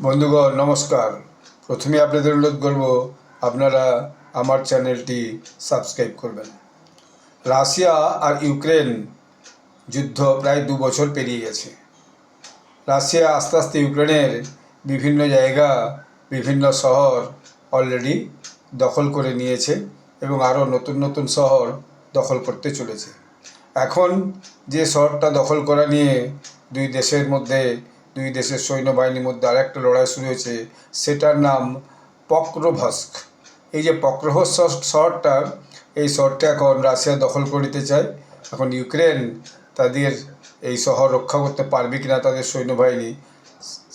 বন্ধুগণ নমস্কার। প্রথমে আপনাদের অনুরোধ করব আপনারা আমার চ্যানেলটি সাবস্ক্রাইব করবেন। রাশিয়া আর ইউক্রেন যুদ্ধ প্রায় 2 বছর পেরিয়ে গেছে। রাশিয়া আস্তে আস্তে ইউক্রেনের বিভিন্ন জায়গা, বিভিন্ন শহর অলরেডি দখল করে নিয়েছে এবং আরও নতুন নতুন শহর দখল করতে চলেছে। এখন যে শহরটা দখল করা নিয়ে দুই দেশের সৈন্যবাহিনীর মধ্যে আরেকটা লড়াই শুরু হয়েছে, সেটার নাম পক্রোভস্ক। এই যে পক্রোভস্ক শহরটা, এই শহরটা এখন রাশিয়া দখল করে নিতে চায়। এখন ইউক্রেন তাদের এই শহর রক্ষা করতে পারবে কিনা তাদের সৈন্যবাহিনী,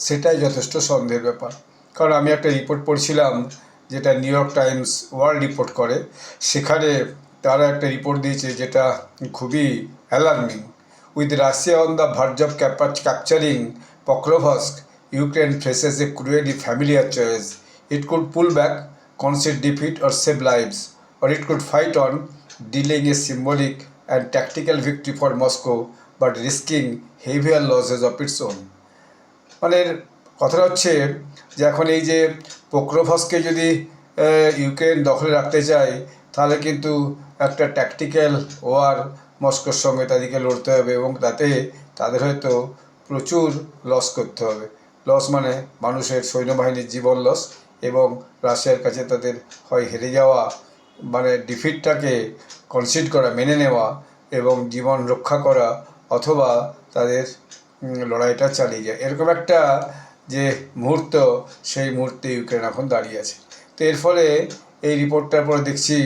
সেটাই যথেষ্ট সন্দেহের ব্যাপার। কারণ আমি একটা রিপোর্ট পড়ছিলাম, যেটা new York Times world report করে। সেখানে তারা একটা রিপোর্ট দিয়েছে যেটা খুবই alarming. With Russia on the verge of capturing Pokrovsk, Ukraine faces a cruelly familiar choice. It could pull back, concede defeat or save lives, or it could fight on, delaying a symbolic and tactical victory for Moscow, but risking heavier losses of its own. মানে কথাটা হচ্ছে যে এখন এই যে পোক্রোভস্কে যদি Ukraine দখলে রাখতে চায়, তাহলে কিন্তু একটা ট্যাকটিক্যাল ওয়ার মস্কোর সঙ্গে তাদেরকে লড়তে হবে এবং তাতে তাদের হয়তো প্রচুর লস করতে হবে। লস মানে মানুষের সৈন্যবাহিনীর জীবন লস, এবং রাশিয়ার কাছে তাদের হয় হেরে যাওয়া, মানে ডিফিটটাকে কনসিড করা, মেনে নেওয়া এবং জীবন রক্ষা করা, অথবা তাদের লড়াইটা চালিয়ে যায়। এরকম একটা যে মুহূর্ত, সেই মুহূর্তে ইউক্রেন এখন দাঁড়িয়ে আছে। তো এর ফলে এই রিপোর্টটার পরে দেখছি,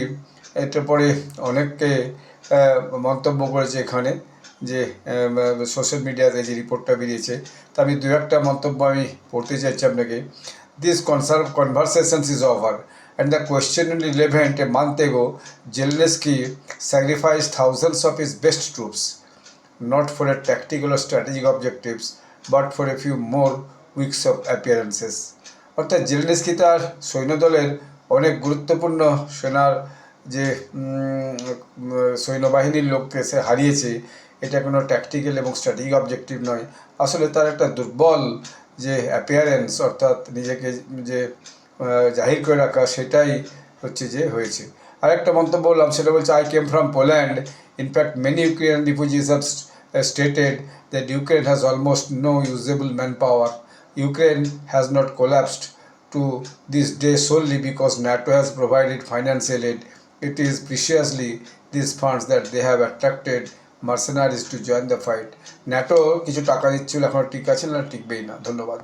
এটার পরে অনেককে মন্তব্য করেছে এখানে, যে সোশ্যাল মিডিয়াতে যে রিপোর্টটা বেরিয়েছে, তা আমি দু একটা মন্তব্য আমি পড়তে চাইছি আপনাকে। This conversations is over and the question is relevant. A month ago, Zelensky sacrificed thousands of his best troops, not for a tactical or strategic objectives, but for a few more weeks of appearances. অর্থাৎ Zelensky তার সৈন্যদলের অনেক গুরুত্বপূর্ণ সেনার যে সৈন্যবাহিনীর লোককে সে হারিয়েছে, এটা কোনো ট্যাকটিক্যাল এবং স্ট্র্যাটেজিক অবজেক্টিভ নয়। আসলে তার একটা দুর্বল যে অ্যাপিয়ারেন্স, অর্থাৎ নিজেকে যে জাহির করে রাখা, সেটাই হচ্ছে যে হয়েছে। আরেকটা মন্তব্য বললাম, সেটা বলছে, I came from Poland. In fact many Ukrainian refugees have stated that Ukraine has almost no usable manpower. Ukraine has not collapsed to this day solely because NATO has provided financial aid. It is preciously these funds that they have attracted mercenaries to join the fight. NATO কিছু টাকা দিচ্ছিল, এখন ঠিক আছে না, টিকবেই না। ধন্যবাদ।